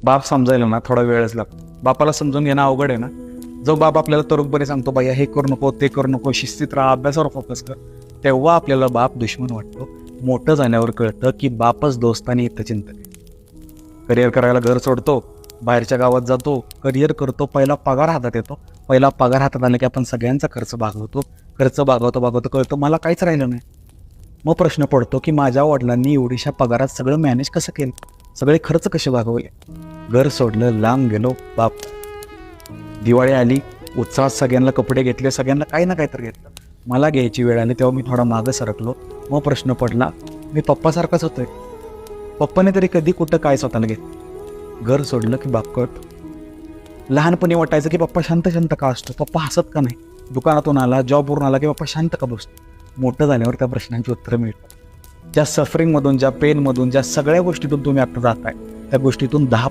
बाप समजायला ना थोडा वेळच लागतो. बापाला समजून घेणं अवघड आहे ना. जो बाप आपल्याला तरुणपणे सांगतो बाया हे करू नको ते करू नको, शिस्तीत राहा, अभ्यासावर फोकस कर, तेव्हा आपल्याला बाप दुश्मन वाटतो. मोठं झाल्यावर कळतं की बापच दोस्त आणि हितचिंतक आहे. करिअर करायला घर सोडतो, बाहेरच्या गावात जातो, करिअर करतो, पहिला पगार हातात येतो. पहिला पगार हातात आला की आपण सगळ्यांचा खर्च भागवतो. खर्च भागवतो कळतं मला काहीच राहिलं नाही. मग प्रश्न पडतो की माझ्या वडिलांनी एवढीशा पगारात सगळं मॅनेज कसं केलं, सगळे खर्च कसे भागवले. घर सोडलं, लांब गेलो, बाप. दिवाळी आली, उत्साहात सगळ्यांना कपडे घेतले, सगळ्यांना काही ना काही तर घेतलं. मला घ्यायची वेळ आली तेव्हा मी थोडा मागं सरकलो. मग प्रश्न पडला, मी पप्पासारखाच होतोय. पप्पाने तरी कधी कुठं काय स्वतःला घेतलं. घर सोडलं की बाप कळतो. लहानपणी वाटायचं की पप्पा शांत शांत का असतो, पप्पा हसत का नाही, दुकानातून आला, जॉबवरून आला की पप्पा शांत का बसतो. मोठं झाल्यावर त्या प्रश्नांची उत्तरं मिळतात. ज्या सफरिंगमधून, ज्या पेनमधून, ज्या सगळ्या गोष्टीतून तुम्ही आता जाताय, त्या गोष्टीतून 10